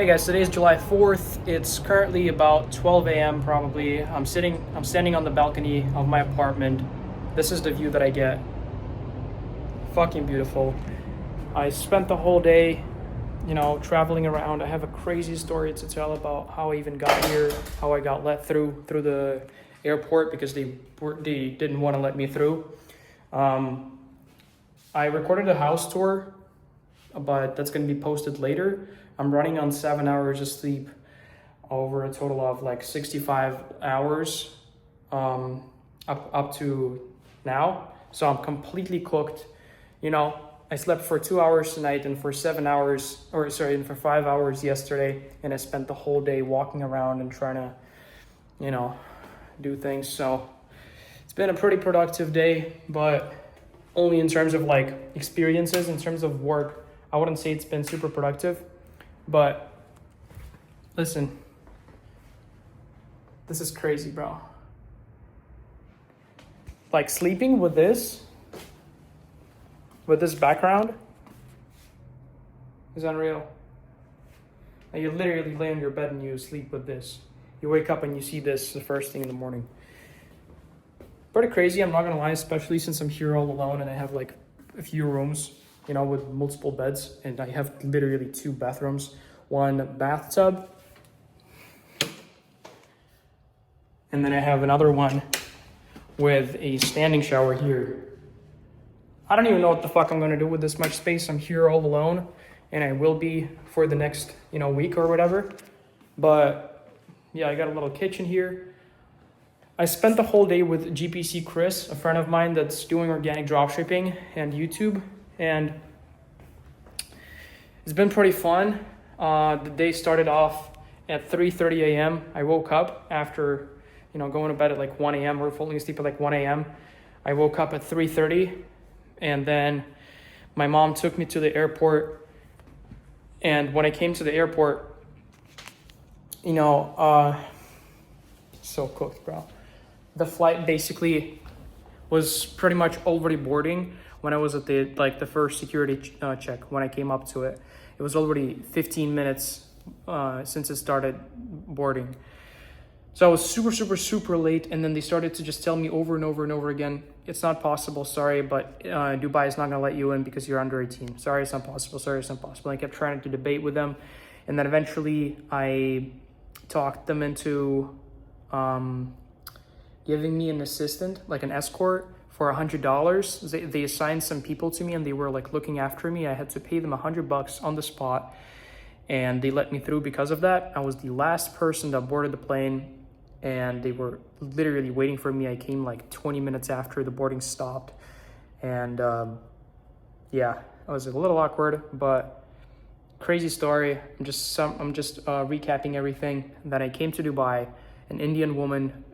Hey guys, today is July 4th. It's currently about 12 a.m. probably. I'm standing on the balcony of my apartment. This is the view that I get. Fucking beautiful. I spent the whole day, traveling around. I have a crazy story to tell about how I even got here, how I got let through the airport because they didn't want to let me through. I recorded a house tour, but that's going to be posted later. I'm running on 7 hours of sleep over a total of like 65 hours up to now. So I'm completely cooked. I slept for 2 hours tonight and for 5 hours yesterday. And I spent the whole day walking around and trying to, do things. So it's been a pretty productive day, but only in terms of like experiences. In terms of work, I wouldn't say it's been super productive. But listen, this is crazy, bro. Like sleeping with this background is unreal. And you literally lay on your bed and you sleep with this. You wake up and you see this the first thing in the morning. Pretty crazy, I'm not gonna lie, especially since I'm here all alone and I have like a few rooms, with multiple beds, and I have literally 2 bathrooms, 1 bathtub, and then I have another one with a standing shower here. I don't even know what the fuck I'm gonna do with this much space. I'm here all alone, and I will be for the next, week or whatever. But yeah, I got a little kitchen here. I spent the whole day with GPC Chris, a friend of mine that's doing organic dropshipping and YouTube, and it's been pretty fun. The day started off at 3:30 a.m. I woke up after, going to bed at like 1 a.m. We're falling asleep at like 1 a.m. I woke up at 3:30, and then my mom took me to the airport. And when I came to the airport, so cooked, bro. The flight basically was pretty much already boarding when I was at the first security check. When I came up to it, it was already 15 minutes since it started boarding. So I was super late, and then they started to just tell me over and over and over again, it's not possible, sorry, but Dubai is not gonna let you in because you're under 18. Sorry, it's not possible, sorry, it's not possible. I kept trying to debate with them, and then eventually I talked them into giving me an assistant, like an escort, for $100. They assigned some people to me, and they were like looking after me. I had to pay them $100 on the spot, and they let me through because of that. I was the last person that boarded the plane, and they were literally waiting for me. I came like 20 minutes after the boarding stopped, and yeah, it was a little awkward, but crazy story. I'm just recapping everything. Then I came to Dubai. An Indian woman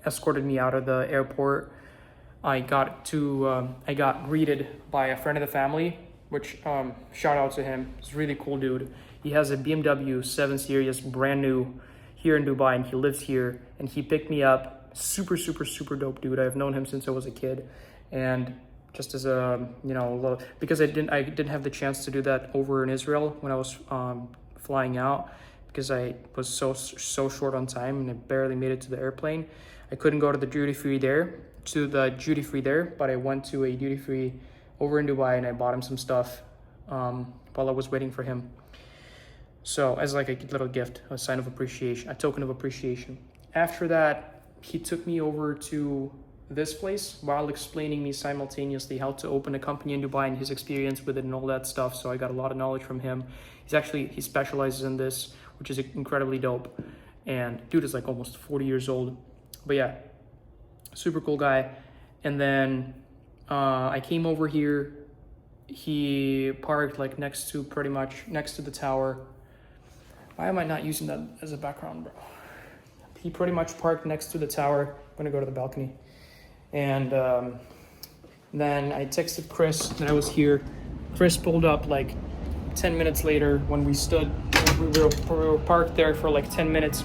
escorted me out of the airport. I got greeted by a friend of the family, which shout out to him. He's a really cool dude. He has a BMW 7 Series, brand new, here in Dubai, and he lives here. And he picked me up. Super dope dude. I've known him since I was a kid, and just as a because I didn't have the chance to do that over in Israel when I was flying out, because I was so short on time and I barely made it to the airplane. I couldn't go to the duty free there, but I went to a duty free over in Dubai, and I bought him some stuff while I was waiting for him. So as like a little gift, a sign of appreciation, a token of appreciation. After that, he took me over to this place while explaining me simultaneously how to open a company in Dubai and his experience with it and all that stuff. So I got a lot of knowledge from him. He specializes in this, which is incredibly dope. And dude is like almost 40 years old. But yeah, super cool guy. And then I came over here. He parked like next to the tower. Why am I not using that as a background, bro? He pretty much parked next to the tower. I'm gonna go to the balcony. And then I texted Chris that I was here. Chris pulled up like 10 minutes later when we were parked there for like 10 minutes.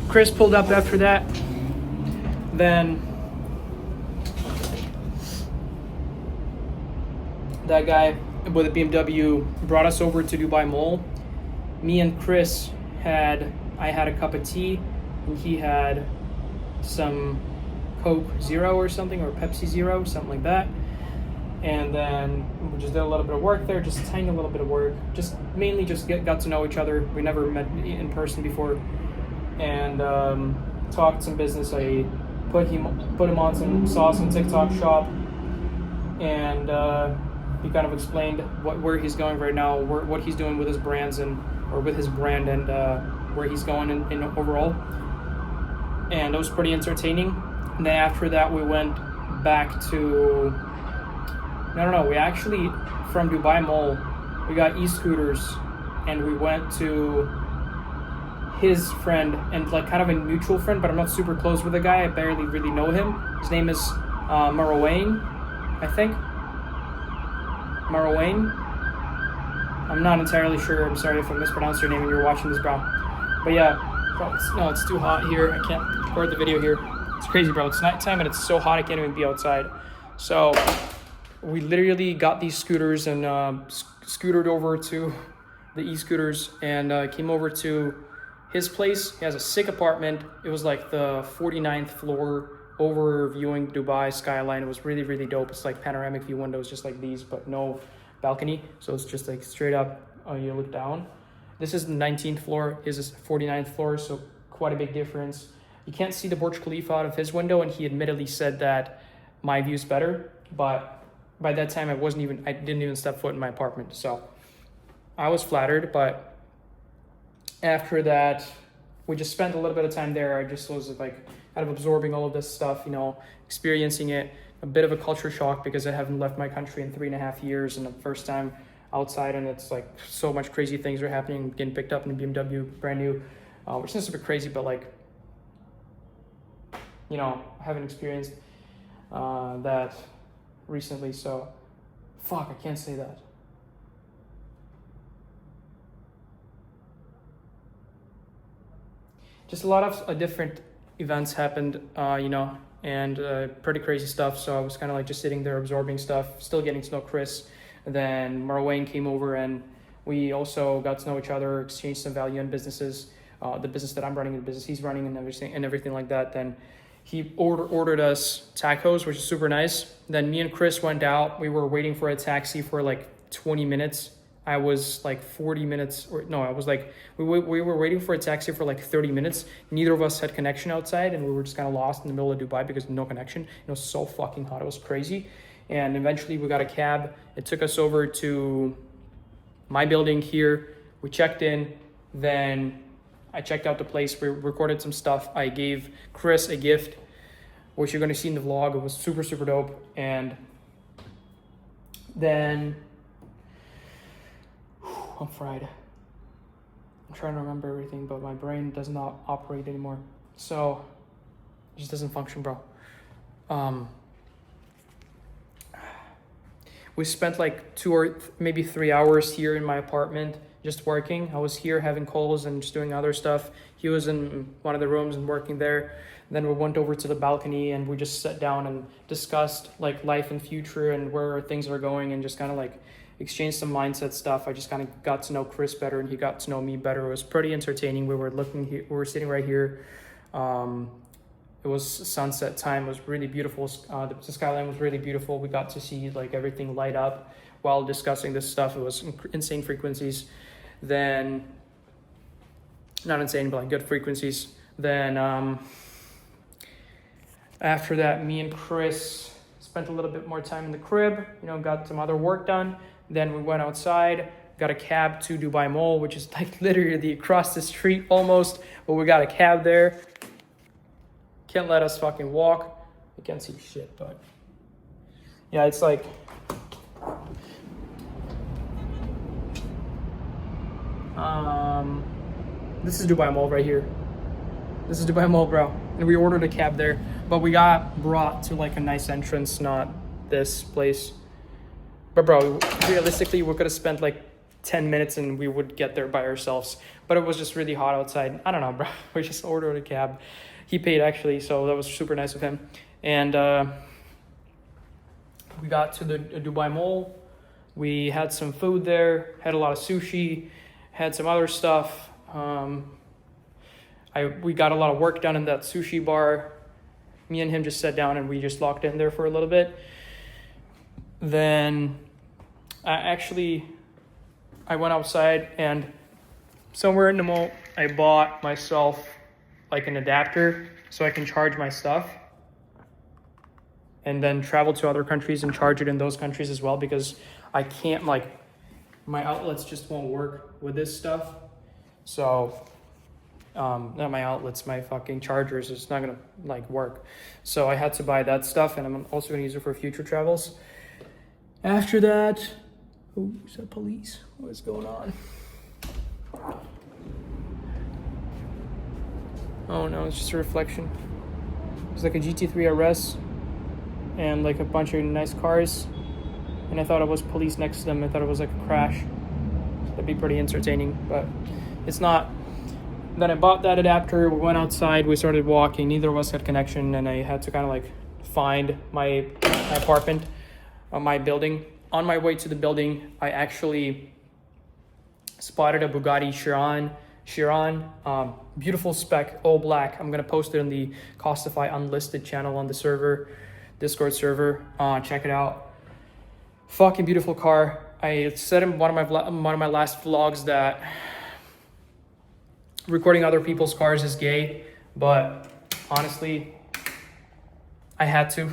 Chris pulled up after that. Then that guy with a BMW brought us over to Dubai Mall, me and Chris I had a cup of tea, and he had some Coke Zero or something, or Pepsi Zero, something like that. And then we just did a little bit of work there, just a tiny little bit of work. Just mainly just got to know each other. We never met in person before, and talked some business. I put him on some TikTok shop, and he kind of explained where he's going right now, what he's doing with his brands or with his brand, and where he's going in overall. And it was pretty entertaining. And then after that, we went back to. No. We actually, from Dubai Mall, we got e-scooters, and we went to his friend, and like kind of a mutual friend, but I'm not super close with the guy. I barely really know him. His name is Marwain, I think. Marwain. I'm not entirely sure. I'm sorry if I mispronounced your name and you're watching this, bro. But yeah, bro, it's too hot here. I can't record the video here. It's crazy, bro. It's nighttime and it's so hot I can't even be outside. So we literally got these scooters and scootered over to the e-scooters and came over to his place. He has a sick apartment. It was like the 49th floor, overviewing Dubai skyline. It was really, really dope. It's like panoramic view windows just like these, but no balcony. So it's just like straight up, you look down. This is the 19th floor. His is 49th floor, so quite a big difference. You can't see the Burj Khalifa out of his window, and he admittedly said that my view's better, but by that time I didn't even step foot in my apartment. So I was flattered, but after that, we just spent a little bit of time there. I just was like kind of absorbing all of this stuff, experiencing it. A bit of a culture shock because I haven't left my country in 3.5 years, and the first time outside, and it's like so much crazy things are happening. Getting picked up in a BMW, brand new, which is super crazy, but like, I haven't experienced that recently, so fuck, I can't say that. Just a lot of different events happened, and pretty crazy stuff. So I was kind of like just sitting there absorbing stuff, still getting to know Chris. And then Marwain came over and we also got to know each other, exchanged some value in businesses, the business that I'm running, the business he's running, and everything like that. Then he ordered us tacos, which is super nice. Then me and Chris went out. We were waiting for a taxi for like 20 minutes. I was like 40 minutes, we were waiting for a taxi for like 30 minutes. Neither of us had connection outside, and we were just kind of lost in the middle of Dubai because no connection. It was so fucking hot. It was crazy. And eventually we got a cab. It took us over to my building here. We checked in. Then I checked out the place. We recorded some stuff. I gave Chris a gift, which you're going to see in the vlog. It was super, super dope. And then I'm fried. I'm trying to remember everything, but my brain does not operate anymore. So it just doesn't function, bro. We spent like 2 or maybe 3 hours here in my apartment just working. I was here having calls and just doing other stuff. He was in one of the rooms and working there. Then we went over to the balcony and we just sat down and discussed like life and future and where things are going, and just kind of like exchanged some mindset stuff. I just kind of got to know Chris better and he got to know me better. It was pretty entertaining. We were sitting right here. It was sunset time. It was really beautiful. The skyline was really beautiful. We got to see like everything light up while discussing this stuff. It was insane frequencies. Then, not insane, but like good frequencies. Then after that, me and Chris spent a little bit more time in the crib, got some other work done. Then we went outside, got a cab to Dubai Mall, which is like literally across the street almost, but we got a cab there. Can't let us fucking walk. I can't see shit, but yeah, it's like this is Dubai Mall right here. This is Dubai Mall, bro. And we ordered a cab there, but we got brought to like a nice entrance, not this place. But bro, realistically, we could have spent like 10 minutes and we would get there by ourselves. But it was just really hot outside. I don't know, bro. We just ordered a cab. He paid actually, so that was super nice of him. And we got to the Dubai Mall. We had some food there, had a lot of sushi. had some other stuff. We got a lot of work done in that sushi bar. Me and him just sat down and we just locked in there for a little bit. Then I went outside and somewhere in the mall, I bought myself like an adapter so I can charge my stuff and then travel to other countries and charge it in those countries as well, because I can't, like, my outlets just won't work with this stuff. So, not my outlets, my fucking chargers, it's not gonna like work. So I had to buy that stuff, and I'm also gonna use it for future travels. After that, oh, is that police? What is going on? Oh no, it's just a reflection. It's like a GT3 RS and like a bunch of nice cars. And I thought it was police next to them. I thought it was like a crash. That'd be pretty entertaining, but it's not. Then I bought that adapter, we went outside, we started walking, neither of us had connection, and I had to kind of like find my apartment, my building. On my way to the building, I actually spotted a Bugatti Chiron, beautiful spec, all black. I'm gonna post it in the Costify Unlisted channel on the server, Discord server. Check it out. Fucking beautiful car. I said in one of my last vlogs that recording other people's cars is gay, but honestly, I had to.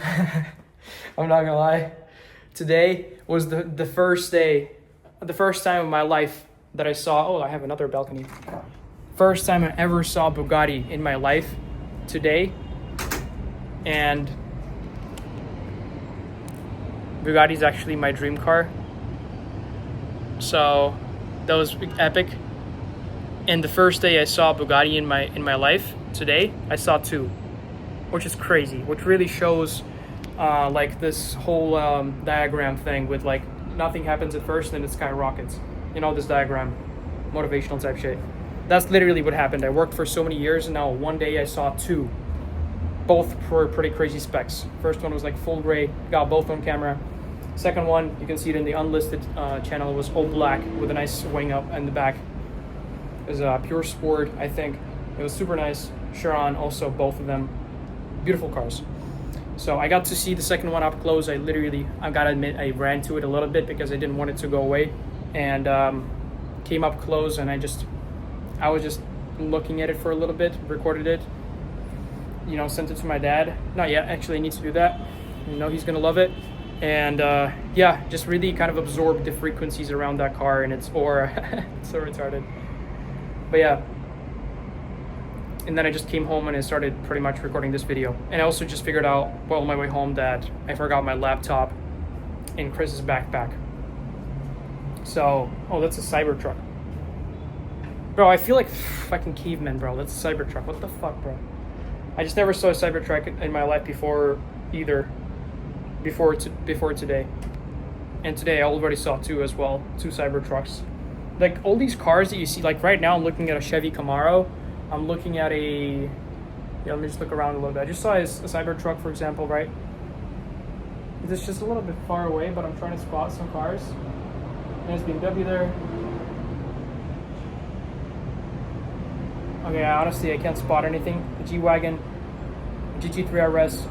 I'm not gonna lie. Today was the first time in my life that I saw, oh, I have another balcony. First time I ever saw Bugatti in my life today. And Bugatti's actually my dream car. So that was epic. And the first day I saw Bugatti in my life, today, I saw two, which is crazy, which really shows like this whole diagram thing with like nothing happens at first and then it skyrockets. You know, this diagram, motivational type shit. That's literally what happened. I worked for so many years and now one day I saw two, both for pretty crazy specs. First one was like full gray, got both on camera. Second one, you can see it in the Unlisted channel, it was all black with a nice wing up in the back. It was a Pure Sport, I think. It was super nice. Chiron, also both of them. Beautiful cars. So I got to see the second one up close. I gotta admit, I ran to it a little bit because I didn't want it to go away. And came up close and I was just looking at it for a little bit, recorded it, you know, sent it to my dad. Not yet, actually I need to do that. You know, he's gonna love it. And yeah, just really kind of absorbed the frequencies around that car and its aura. It's so retarded. But yeah, and then I just came home and I started pretty much recording this video. And I also just figured out, well, on my way home, that I forgot my laptop in Chris's backpack. So, oh, that's a Cybertruck. Bro, I feel like fucking caveman, bro. That's a Cybertruck. What the fuck, bro? I just never saw a Cybertruck in my life before either. Before today. And today I already saw two as well. Two Cybertrucks. Like all these cars that you see, like right now I'm looking at a Chevy Camaro. I'm looking at a, yeah, let me just look around a little bit. I just saw a Cybertruck, for example, right? It's just a little bit far away, but I'm trying to spot some cars. There's BMW there. Okay, honestly, I can't spot anything. A G-Wagon, GT3 RS,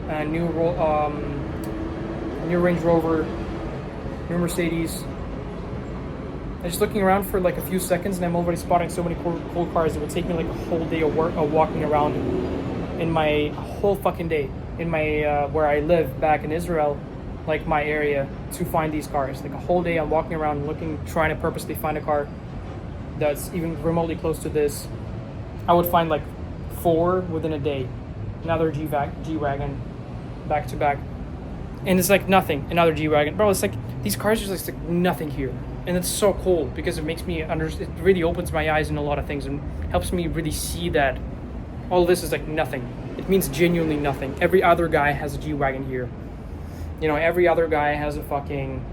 a new Range Rover, new Mercedes. I'm just looking around for like a few seconds and I'm already spotting so many cool cars. It will take me like a whole day of walking around in my whole fucking day in my where I live back in Israel, like my area, to find these cars. Like a whole day I'm walking around looking, trying to purposely find a car that's even remotely close to this. I would find like 4 within a day. Another G-Wagon back to back. And it's like nothing, another G-Wagon. Bro, it's like these cars are just like nothing here. And it's so cool because it makes me it really opens my eyes in a lot of things and helps me really see that all this is like nothing. It means genuinely nothing. Every other guy has a G-Wagon here. You know, every other guy has a fucking,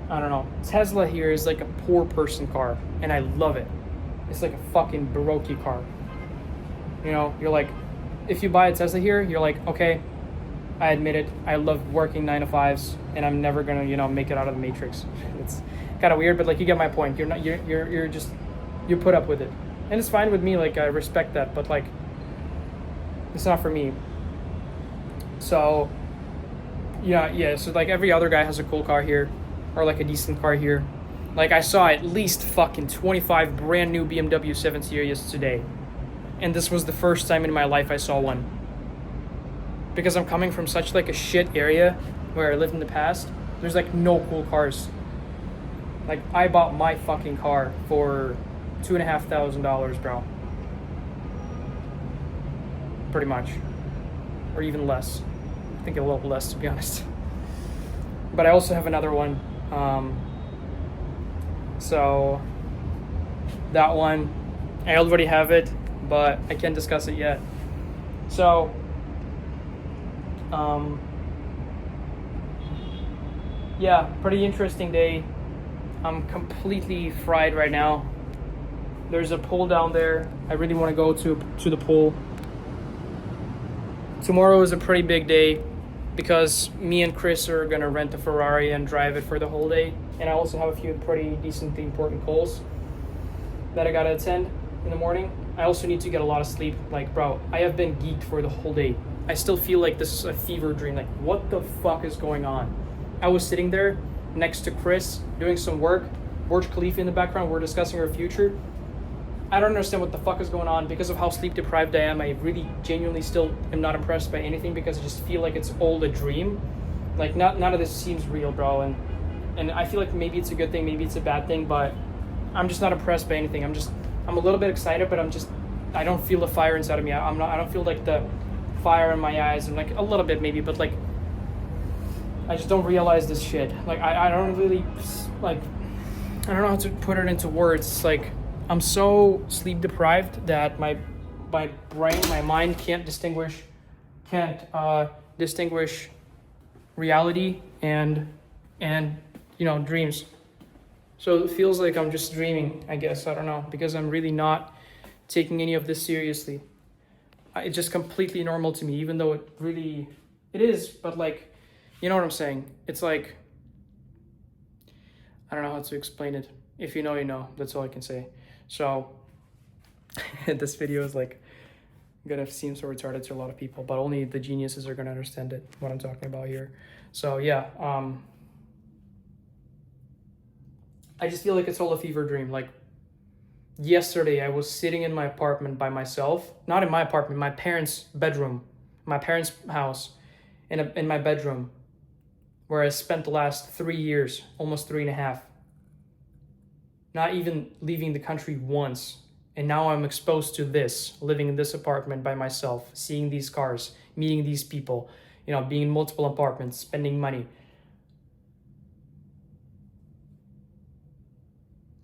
I don't know. Tesla here is like a poor person car and I love it. It's like a fucking Baroque car. You know, you're like, if you buy a Tesla here, you're like, okay, I admit it. I love working 9 to 5s, and I'm never gonna, you know, make it out of the matrix. kind of weird, but like you get my point. You're not you're just you put up with it, and it's fine with me. Like I respect that, but like it's not for me. So yeah. So like every other guy has a cool car here, or like a decent car here. Like I saw at least fucking 25 brand new BMW 7 Series today, and this was the first time in my life I saw one. Because I'm coming from such like a shit area where I lived in the past, there's like no cool cars. Like I bought my fucking car for $2,500, bro. Pretty much, or even less. I think a little less, to be honest. But I also have another one. So that one, I already have it, but I can't discuss it yet. So, yeah, pretty interesting day. I'm completely fried right now. There's a pool down there. I really want to go to the pool. Tomorrow is a pretty big day because me and Chris are gonna rent a Ferrari and drive it for the whole day. And I also have a few pretty decently important calls that I gotta attend in the morning. I also need to get a lot of sleep. Like, bro, I have been geeked for the whole day. I still feel like this is a fever dream. Like, what the fuck is going on? I was sitting there next to Chris doing some work. Burj Khalifa in the background. We're discussing our future. I don't understand what the fuck is going on. Because of how sleep deprived I am, I really genuinely still am not impressed by anything because I just feel like it's all a dream. Like, none of this seems real, bro. And I feel like maybe it's a good thing, maybe it's a bad thing, but I'm just not impressed by anything. I'm a little bit excited, but I don't feel the fire inside of me. I don't feel like the fire in my eyes. I'm like a little bit maybe, but like, I just don't realize this shit. Like, I don't really, like, I don't know how to put it into words. Like, I'm so sleep deprived that my brain, my mind can't distinguish reality and dreams. So it feels like I'm just dreaming, I guess. I don't know, because I'm really not taking any of this seriously. It's just completely normal to me, even though it is, but like, you know what I'm saying? It's like, I don't know how to explain it. If you know, you know. That's all I can say. So this video is like gonna seem so retarded to a lot of people, but only the geniuses are gonna understand it, what I'm talking about here. So yeah, I just feel like it's all a fever dream. Like yesterday I was sitting in my apartment by myself, not in my apartment, my parents' bedroom, my parents' house, in my bedroom, where I spent the last 3 years, almost 3.5, not even leaving the country once. And now I'm exposed to this, living in this apartment by myself, seeing these cars, meeting these people, being in multiple apartments, spending money.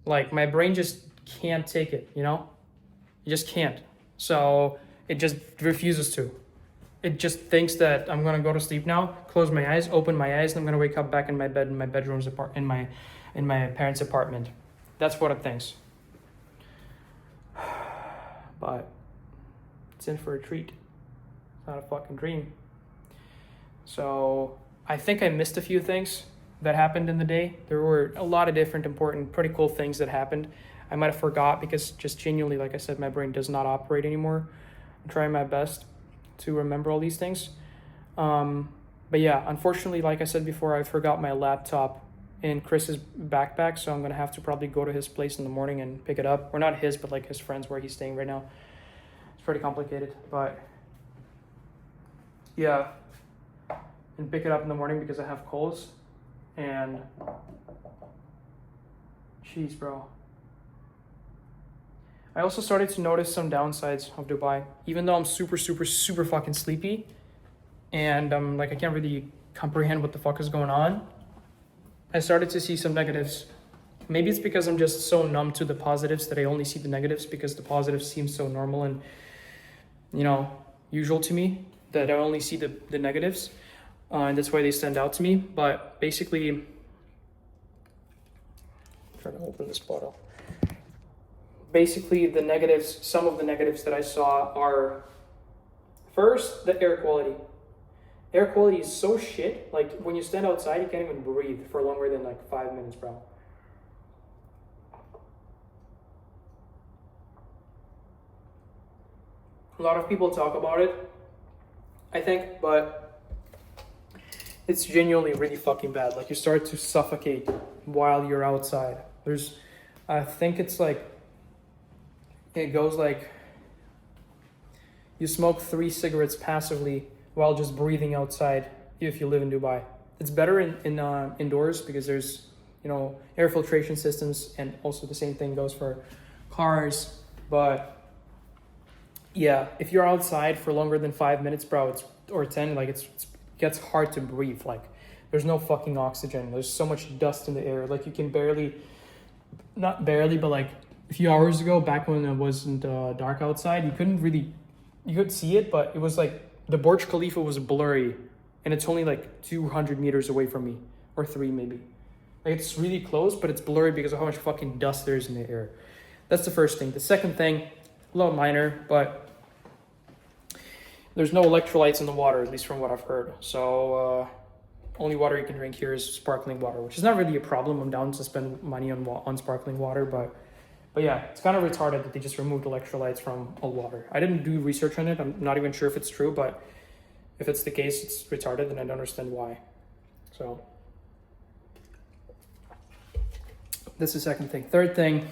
Like, my brain just can't take it, It just can't. So it just refuses to. It just thinks that I'm gonna go to sleep now, close my eyes, open my eyes, and I'm gonna wake up back in my bed in my bedroom's in my parents' apartment. That's what it thinks. But it's in for a treat. It's not a fucking dream. So I think I missed a few things that happened in the day. There were a lot of different important, pretty cool things that happened. I might have forgot because just genuinely, like I said, my brain does not operate anymore. I'm trying my best to remember all these things. But yeah, unfortunately, like I said before, I forgot my laptop in Chris's backpack, so I'm gonna have to probably go to his place in the morning and pick it up. Or not his, but like his friend's where he's staying right now. It's pretty complicated, but yeah. And pick it up in the morning because I have calls. And jeez, bro. I also started to notice some downsides of Dubai. Even though I'm super, super, super fucking sleepy and I can't really comprehend what the fuck is going on, I started to see some negatives. Maybe it's because I'm just so numb to the positives that I only see the negatives, because the positives seem so normal and, usual to me, that I only see the negatives. And that's why they stand out to me. But basically, I'm trying to open this bottle. Basically, some of the negatives that I saw are, first, the air quality. Air quality is so shit. Like, when you stand outside, you can't even breathe for longer than 5 minutes, bro. A lot of people talk about it, I think, but it's genuinely really fucking bad. Like, you start to suffocate while you're outside. I think it's like, it goes like, you smoke 3 cigarettes passively while just breathing outside if you live in Dubai. It's better in indoors because there's, air filtration systems, and also the same thing goes for cars. But yeah, if you're outside for longer than 5 minutes, bro, or 10, like it gets hard to breathe. Like, there's no fucking oxygen. There's so much dust in the air. Like, you can not barely, but like a few hours ago, back when it wasn't dark outside, you could see it, but it was like the Burj Khalifa was blurry, and it's only like 200 meters away from me, or 3 maybe. Like, it's really close, but it's blurry because of how much fucking dust there is in the air. That's the first thing. The second thing, a little minor, but there's no electrolytes in the water, at least from what I've heard. So only water you can drink here is sparkling water, which is not really a problem. I'm down to spend money on sparkling water, but yeah, it's kind of retarded that they just removed electrolytes from all water. I didn't do research on it. I'm not even sure if it's true, but if it's the case, it's retarded, and I don't understand why. So that's the second thing. Third thing,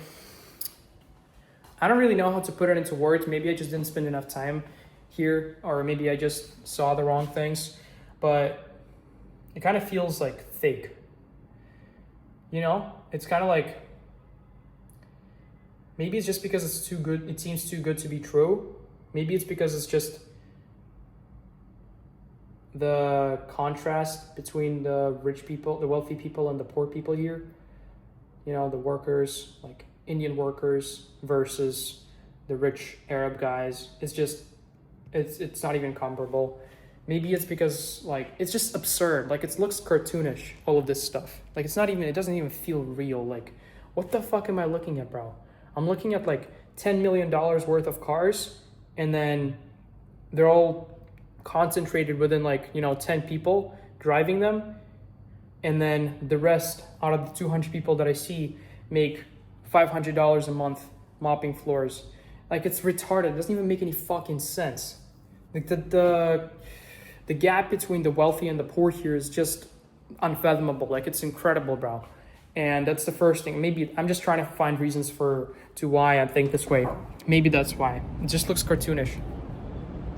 I don't really know how to put it into words. Maybe I just didn't spend enough time here, or maybe I just saw the wrong things, but it kind of feels like fake. It's kind of like, maybe it's just because it's too good. It seems too good to be true. Maybe it's because it's just the contrast between the rich people, the wealthy people, and the poor people here. The workers, like Indian workers versus the rich Arab guys. It's not even comparable. Maybe it's because, like, it's just absurd. Like, it looks cartoonish, all of this stuff. Like, it doesn't even feel real. Like, what the fuck am I looking at, bro? I'm looking at like $10 million worth of cars, and then they're all concentrated within 10 people driving them. And then the rest, out of the 200 people that I see, make $500 a month mopping floors. Like, it's retarded. It doesn't even make any fucking sense. Like, the gap between the wealthy and the poor here is just unfathomable. Like, it's incredible, bro. And that's the first thing. Maybe I'm just trying to find reasons to why I think this way. Maybe that's why. It just looks cartoonish.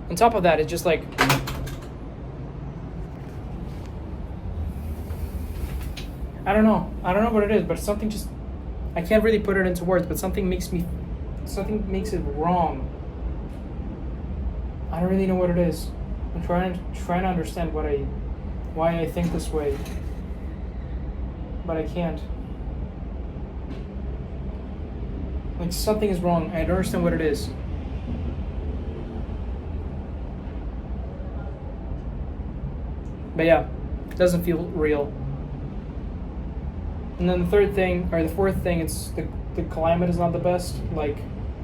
On top of that, it's just like, I don't know what it is, but something just, I can't really put it into words, but something makes it wrong. I don't really know what it is. I'm trying to understand why I think this way, but I can't. Like, something is wrong. I don't understand what it is. But yeah, it doesn't feel real. And then the fourth thing, it's the climate is not the best. Like,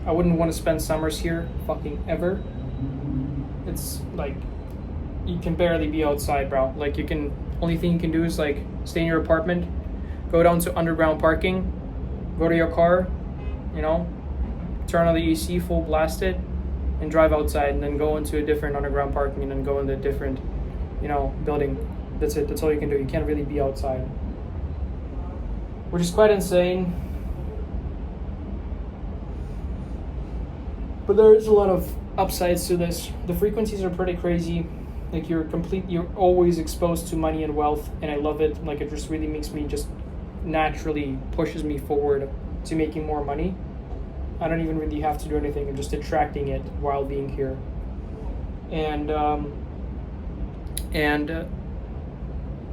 I wouldn't want to spend summers here fucking ever. It's like, you can barely be outside, bro. Like, only thing you can do is like stay in your apartment, go down to underground parking, go to your car, turn on the AC, full blast it, and drive outside, and then go into a different underground parking, and then go into a different, building. That's it. That's all you can do. You can't really be outside, which is quite insane. But there's a lot of upsides to this. The frequencies are pretty crazy. Like, you're always exposed to money and wealth, and I love it. Like, it just really makes me, just naturally pushes me forward to making more money. I don't even really have to do anything. I'm just attracting it while being here. And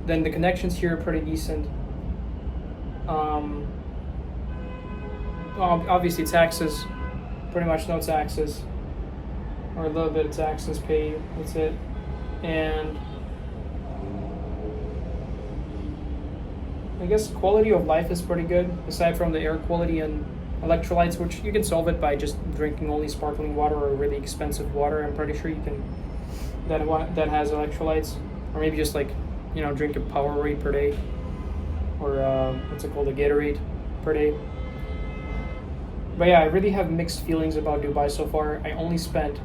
then the connections here are pretty decent. Obviously taxes, pretty much no taxes, or a little bit of taxes paid, that's it. And I guess quality of life is pretty good, aside from the air quality and electrolytes, which you can solve it by just drinking only sparkling water or really expensive water. I'm pretty sure you can, that has electrolytes, or maybe just like, drink a Powerade per day, or what's it called, a Gatorade per day. But yeah, I really have mixed feelings about Dubai so far. I only spent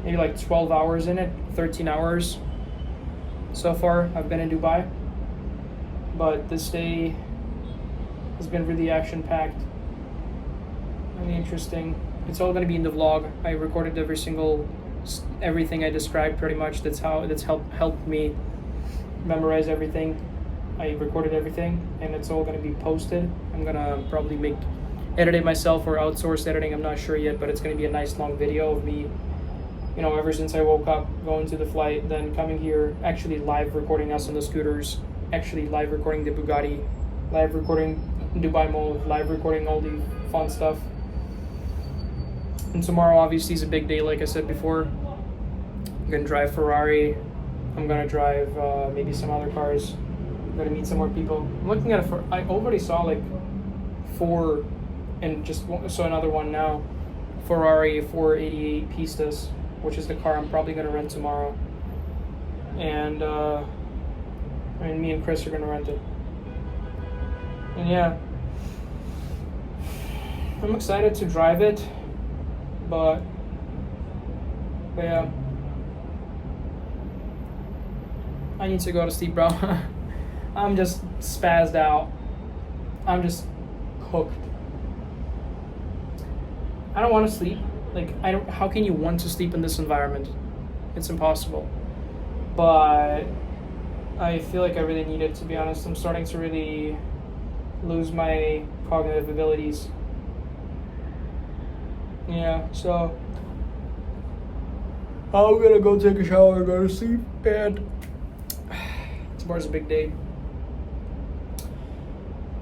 maybe like 12 hours in it, 13 hours so far I've been in Dubai. But this day has been really action-packed, really interesting. It's all gonna be in the vlog. I recorded everything I described pretty much. That's helped me memorize everything. I recorded everything, and it's all gonna be posted. I'm gonna probably edit it myself or outsource editing. I'm not sure yet, but it's gonna be a nice long video of me, you know, ever since I woke up, going to the flight, then coming here, actually live recording us on the scooters, actually live recording the Bugatti, live recording Dubai Mall, live recording all the fun stuff. And tomorrow obviously is a big day, like I said before. I'm gonna drive Ferrari. I'm gonna drive maybe some other cars. I'm gonna meet some more people. I'm looking at I already saw like 4 and just saw another one now. Ferrari 488 Pistas, which is the car I'm probably gonna rent tomorrow. And me and Chris are gonna rent it. And yeah, I'm excited to drive it, but yeah, I need to go to sleep, bro. I'm just spazzed out. I'm just hooked. I don't want to sleep. Like, how can you want to sleep in this environment? It's impossible. But I feel like I really need it, to be honest. I'm starting to really lose my cognitive abilities. Yeah, so I'm gonna go take a shower, go to sleep, and tomorrow's a big day.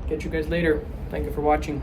Catch you guys later. Thank you for watching.